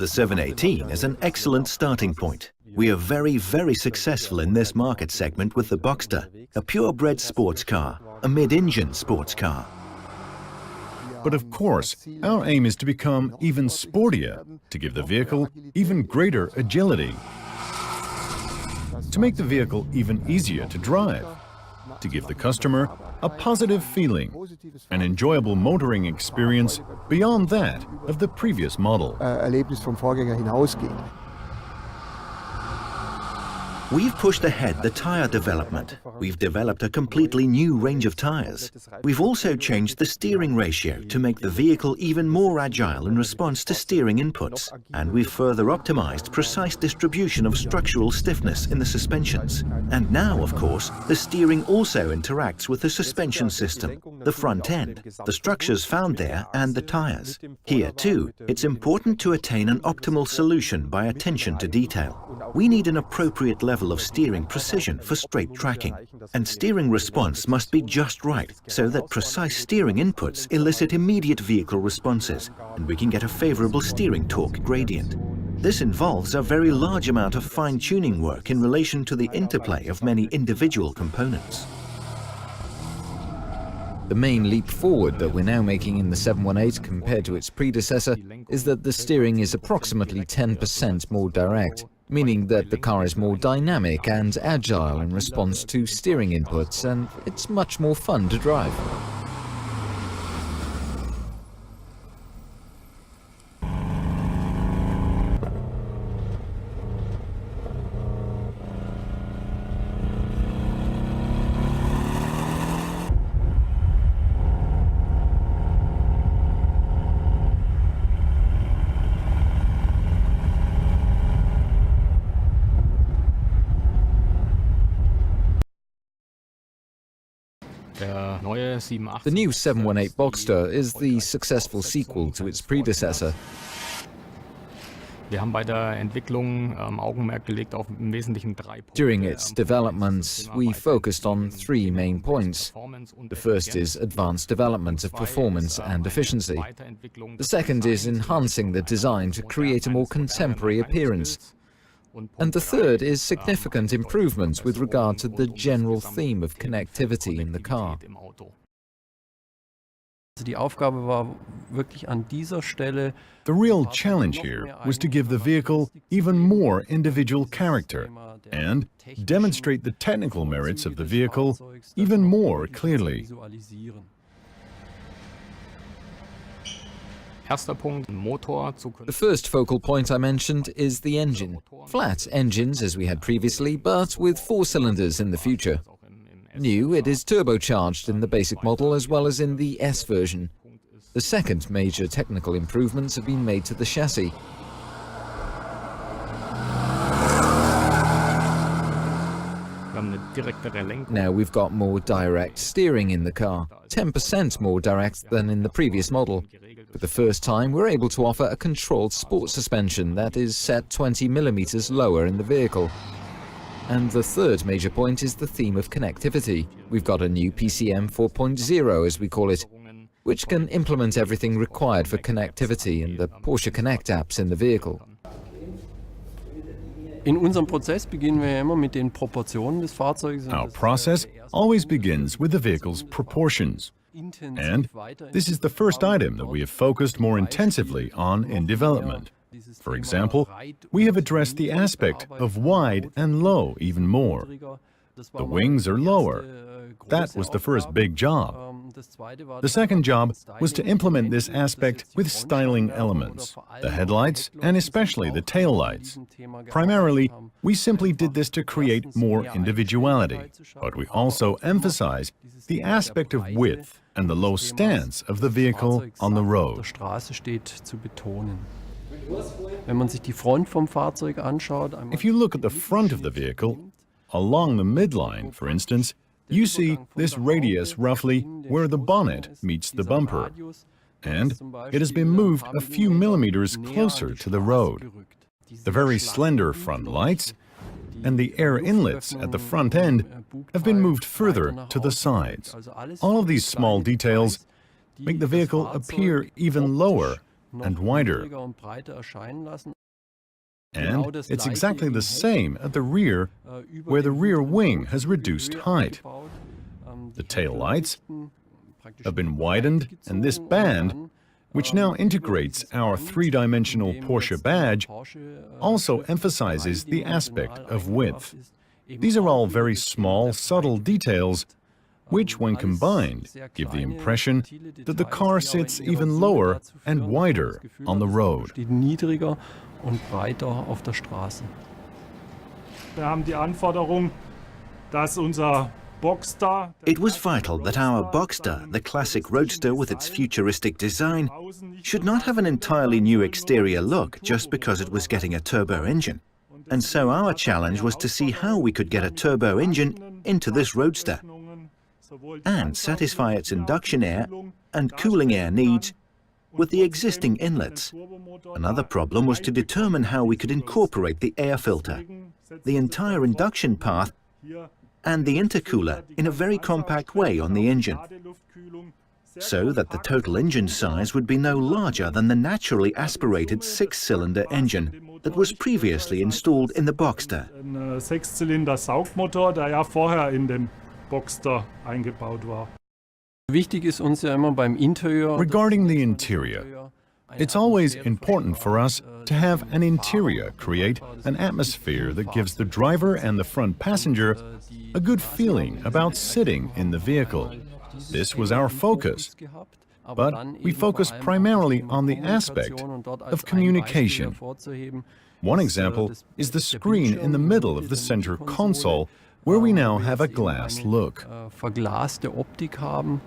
The 718 is an excellent starting point. We are very successful in this market segment with the Boxster, a purebred sports car, a mid-engine sports car. But of course, our aim is to become even sportier, to give the vehicle even greater agility, to make the vehicle even easier to drive, to give the customer a positive feeling, an enjoyable motoring experience beyond that of the previous model. We've pushed ahead the tyre development. We've developed a completely new range of tyres. We've also changed the steering ratio to make the vehicle even more agile in response to steering inputs. And we've further optimized precise distribution of structural stiffness in the suspensions. And now, of course, the steering also interacts with the suspension system, the front end, the structures found there and the tyres. Here, too, it's important to attain an optimal solution by attention to detail. We need an appropriate level of steering precision for straight tracking, and steering response must be just right so that precise steering inputs elicit immediate vehicle responses and we can get a favorable steering torque gradient. This involves a very large amount of fine-tuning work in relation to the interplay of many individual components. The main leap forward that we're now making in the 718 compared to its predecessor is that the steering is approximately 10% more direct, meaning that the car is more dynamic and agile in response to steering inputs, and it's much more fun to drive. The new 718 Boxster is the successful sequel to its predecessor. During its development, we focused on three main points. The first is advanced development of performance and efficiency. The second is enhancing the design to create a more contemporary appearance. And the third is significant improvements with regard to the general theme of connectivity in the car. The real challenge here was to give the vehicle even more individual character and demonstrate the technical merits of the vehicle even more clearly. The first focal point I mentioned is the engine. Flat engines as we had previously, but with 4 cylinders in the future. New, it is turbocharged in the basic model as well as in the S version. The second major technical improvements have been made to the chassis. Now we've got more direct steering in the car, 10% more direct than in the previous model. For the first time, we're able to offer a controlled sport suspension that is set 20 millimeters lower in the vehicle. And the third major point is the theme of connectivity. We've got a new PCM 4.0, as we call it, which can implement everything required for connectivity in the Porsche Connect apps in the vehicle. Our process always begins with the vehicle's proportions. And this is the first item that we have focused more intensively on in development. For example, we have addressed the aspect of wide and low even more. The wings are lower. That was the first big job. The second job was to implement this aspect with styling elements, the headlights and especially the taillights. Primarily, we simply did this to create more individuality, but we also emphasize the aspect of width and the low stance of the vehicle on the road. If you look at the front of the vehicle, along the midline, for instance, you see this radius roughly where the bonnet meets the bumper, and it has been moved a few millimeters closer to the road. The very slender front lights and the air inlets at the front end have been moved further to the sides. All of these small details make the vehicle appear even lower and wider. And it's exactly the same at the rear, where the rear wing has reduced height. The tail lights have been widened, and this band, which now integrates our three-dimensional Porsche badge, also emphasizes the aspect of width. These are all very small, subtle details, which, when combined, give the impression that the car sits even lower and wider on the road. Und breiter auf der Straße. Wir haben die Anforderung, dass unser Boxster. It was vital that our Boxster, the classic roadster with its futuristic design, should not have an entirely new exterior look just because it was getting a turbo engine. And so our challenge was to see how we could get a turbo engine into this roadster and satisfy its induction air and cooling air needs with the existing inlets. Another problem was to determine how we could incorporate the air filter, the entire induction path, and the intercooler in a very compact way on the engine, so that the total engine size would be no larger than the naturally aspirated six-cylinder engine that was previously installed in the Boxster. Ein Sechszylinder-Saugmotor, der ja vorher in dem Boxster eingebaut war. Regarding the interior, it's always important for us to have an interior create an atmosphere that gives the driver and the front passenger a good feeling about sitting in the vehicle. This was our focus, but we focused primarily on the aspect of communication. One example is the screen in the middle of the center console, where we now have a glass look. Verglaste Optik haben.